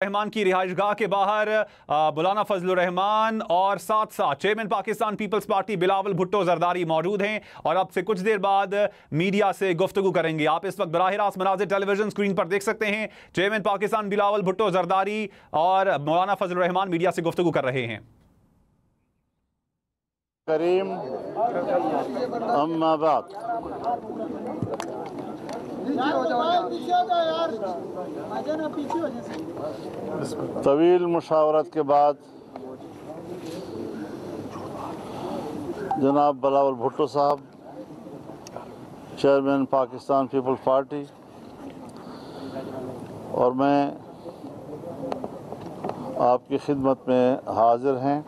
الرحمان کی رہائش گاہ کے باہر مولانا فضل الرحمان اور ساتھ ساتھ chairman Pakistan peoples party Bilawal Bhutto Zardari موجود ہیں اور اب سے کچھ دیر بعد میڈیا سے گفتگو کریں گے. آپ اس وقت براہ راست مناظر ٹیلی ویژن اسکرین پر دیکھ سکتے ہیں. چیئرمین پاکستان بلاول بھٹو زرداری اور مولانا فضل الرحمان میڈیا سے گفتگو کر رہے ہیں. کریم اما بعد، طویل مشاورت کے بعد جناب بلاول بھٹو صاحب چیئرمین پاکستان پیپلز پارٹی اور میں آپ کی خدمت میں حاضر ہیں.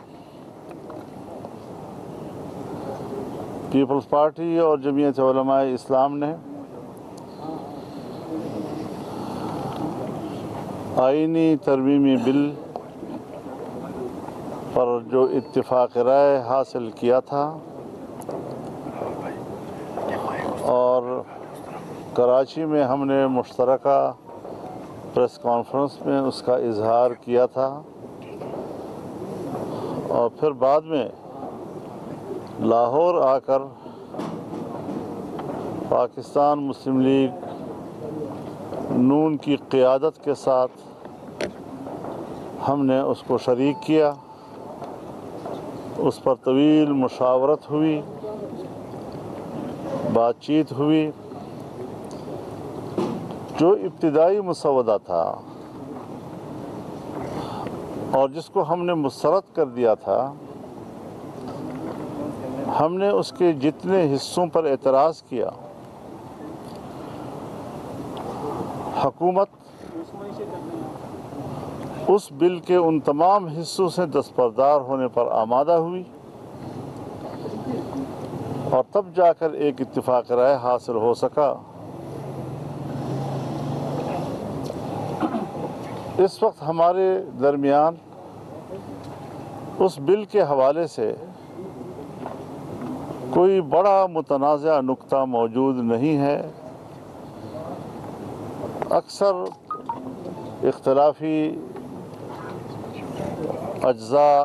پیپلز پارٹی اور جمعیت علماء اسلام نے آئینی ترمیمی بل پر جو اتفاق رائے حاصل کیا تھا اور کراچی میں ہم نے مشترکہ پریس کانفرنس میں اس کا اظہار کیا تھا اور پھر بعد میں لاہور آ کر پاکستان مسلم لیگ نون کی قیادت کے ساتھ ہم نے اس کو شریک کیا. اس پر طویل مشاورت ہوئی، بات چیت ہوئی. جو ابتدائی مسودہ تھا اور جس کو ہم نے مسترد کر دیا تھا، ہم نے اس کے جتنے حصوں پر اعتراض کیا، حکومت اس بل کے ان تمام حصوں سے دستبردار ہونے پر آمادہ ہوئی اور تب جا کر ایک اتفاق رائے حاصل ہو سکا. اس وقت ہمارے درمیان اس بل کے حوالے سے کوئی بڑا متنازع نقطہ موجود نہیں ہے. اکثر اختلافی اجزاء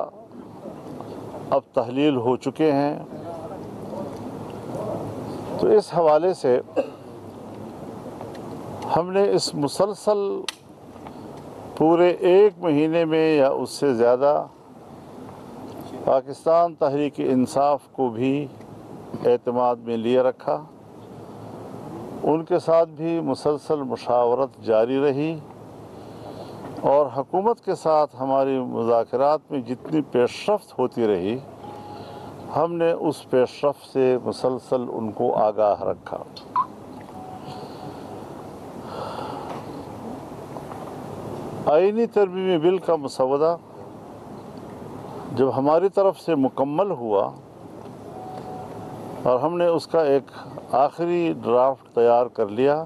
اب تحلیل ہو چکے ہیں، تو اس حوالے سے ہم نے اس مسلسل پورے ایک مہینے میں یا اس سے زیادہ پاکستان تحریک انصاف کو بھی اعتماد میں لیے رکھا. ان کے ساتھ بھی مسلسل مشاورت جاری رہی اور حکومت کے ساتھ ہماری مذاکرات میں جتنی پیش رفت ہوتی رہی، ہم نے اس پیش رفت سے مسلسل ان کو آگاہ رکھا. آئینی ترمیمی بل کا مسودہ جب ہماری طرف سے مکمل ہوا اور ہم نے اس کا ایک آخری ڈرافٹ تیار کر لیا،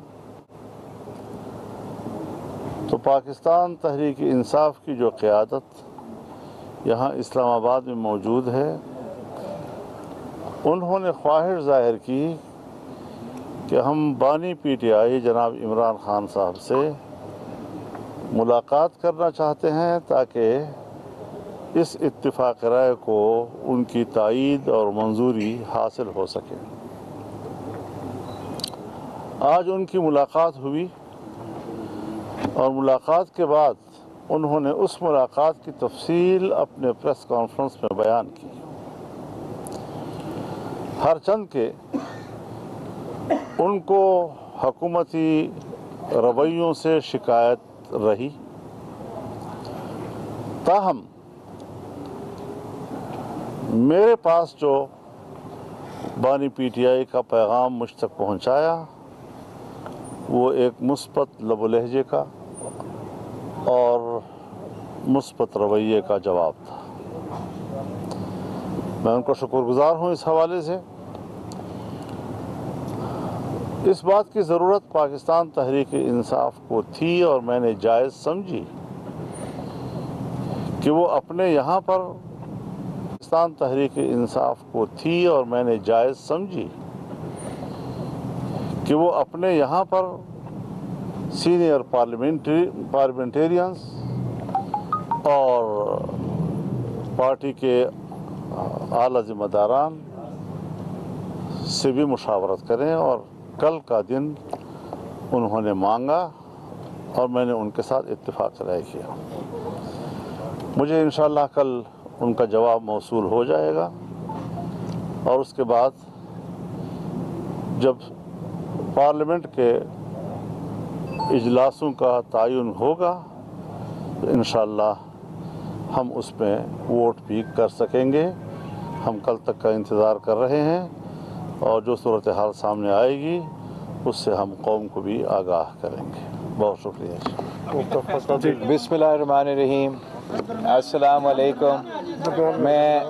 تو پاکستان تحریک انصاف کی جو قیادت یہاں اسلام آباد میں موجود ہے، انہوں نے خواہش ظاہر کی کہ ہم بانی پی ٹی آئی جناب عمران خان صاحب سے ملاقات کرنا چاہتے ہیں تاکہ اس اتفاق رائے کو ان کی تائید اور منظوری حاصل ہو سکے. آج ان کی ملاقات ہوئی اور ملاقات کے بعد انہوں نے اس ملاقات کی تفصیل اپنے پریس کانفرنس میں بیان کی. ہر چند کے ان کو حکومتی رویوں سے شکایت رہی، تاہم میرے پاس جو بانی پی ٹی آئی کا پیغام مجھ تک پہنچایا وہ ایک مثبت لب و لہجے کا اور مثبت رویے کا جواب تھا. میں ان کو شکر گزار ہوں اس حوالے سے. اس بات کی ضرورت پاکستان تحریک انصاف کو تھی اور میں نے جائز سمجھی کہ وہ اپنے یہاں پر پاکستان تحریک انصاف کو تھی اور میں نے جائز سمجھی کہ وہ اپنے یہاں پر سینئر پارلیمنٹیرینز اور پارٹی کے اعلیٰ ذمہ داران سے بھی مشاورت کریں، اور کل کا دن انہوں نے مانگا اور میں نے ان کے ساتھ اتفاق رائے کیا۔ مجھے انشاءاللہ کل ان کا جواب موصول ہو جائے گا، اور اس کے بعد جب پارلیمنٹ کے اجلاسوں کا تعین ہوگا تو انشاءاللہ ہم اس میں ووٹ بھی کر سکیں گے۔ ہم کل تک کا انتظار کر رہے ہیں، اور جو صورتحال سامنے آئے گی اس سے ہم قوم کو بھی آگاہ کریں گے۔ بہت شکریہ۔ بسم اللہ الرحمن الرحیم۔ السلام علیکم۔ میں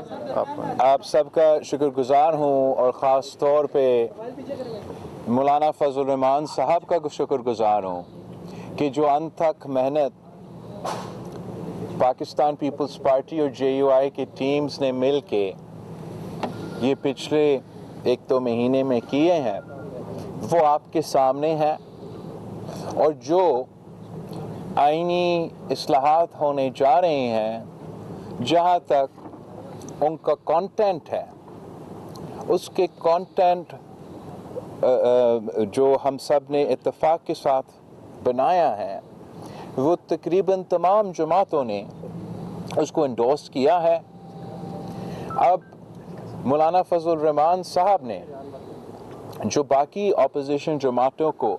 آپ سب کا شکر گزار ہوں، اور خاص طور پہ مولانا فضل الرحمان صاحب کا شکر گزار ہوں کہ جو انت تک محنت پاکستان پیپلز پارٹی اور JUI کی ٹیمز نے مل کے یہ پچھلے 1-2 مہینے میں کیے ہیں، وہ آپ کے سامنے ہیں، اور جو آئینی اصلاحات ہونے جا رہے ہیں، جہاں تک ان کا کانٹینٹ ہے، اس کے کانٹینٹ جو ہم سب نے اتفاق کے ساتھ بنایا ہے، وہ تقریباً تمام جماعتوں نے اس کو انڈورس کیا ہے۔ اب مولانا فضل الرحمان صاحب نے جو باقی اپوزیشن جماعتوں کو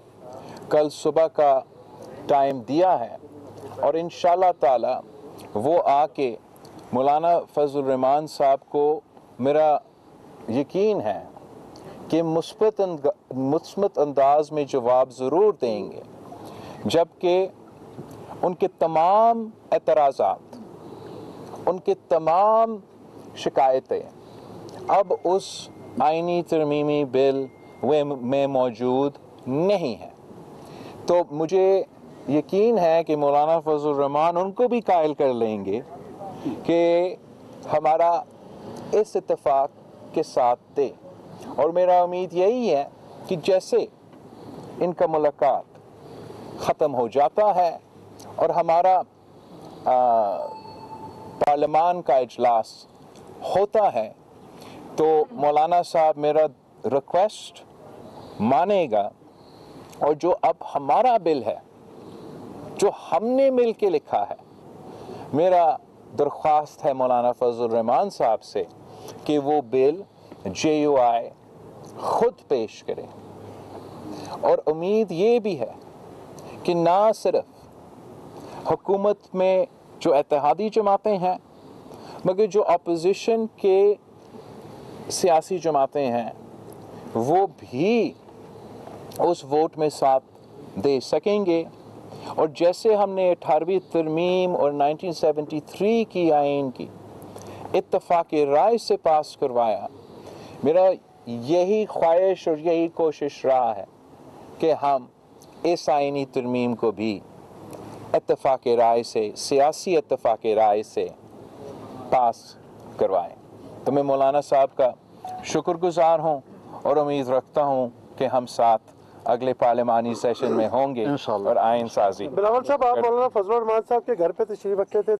کل صبح کا ٹائم دیا ہے، اور انشاءاللہ تعالی وہ آ کے مولانا فضل الرحمان صاحب کو میرا یقین ہے کہ مثبت انداز میں جواب ضرور دیں گے، جبکہ ان کے تمام اعتراضات، ان کے تمام شکایتیں اب اس آئینی ترمیمی بل میں موجود نہیں ہیں۔ تو مجھے یقین ہے کہ مولانا فضل الرحمان ان کو بھی قائل کر لیں گے کہ ہمارا اس اتفاق کے ساتھ دے، اور میرا امید یہی ہے کہ جیسے ان کا ملاقات ختم ہو جاتا ہے اور ہمارا پارلیمان کا اجلاس ہوتا ہے، تو مولانا صاحب میرا ریکویسٹ مانے گا، اور جو اب ہمارا بل ہے جو ہم نے مل کے لکھا ہے، میرا درخواست ہے مولانا فضل الرحمان صاحب سے کہ وہ بل JUI خود پیش کرے۔ اور امید یہ بھی ہے کہ نہ صرف حکومت میں جو اتحادی جماعتیں ہیں، مگر جو اپوزیشن کے سیاسی جماعتیں ہیں، وہ بھی اس ووٹ میں ساتھ دے سکیں گے۔ اور جیسے ہم نے 18ویں ترمیم اور 1973 کی آئین کی اتفاق رائے سے پاس کروایا، میرا یہی خواہش اور یہی کوشش رہا ہے کہ ہم اس آئینی ترمیم کو بھی اتفاق رائے سے، سیاسی اتفاق رائے سے پاس کروائیں۔ تو میں مولانا صاحب کا شکر گزار ہوں، اور امید رکھتا ہوں کہ ہم ساتھ اگلے پارلیمانی سیشن میں ہوں گے اور آئین سازی۔ بلاول صاحب، آپ مولانا فضل الرحمان صاحب کے گھر پہ تشریف رکھے تھے۔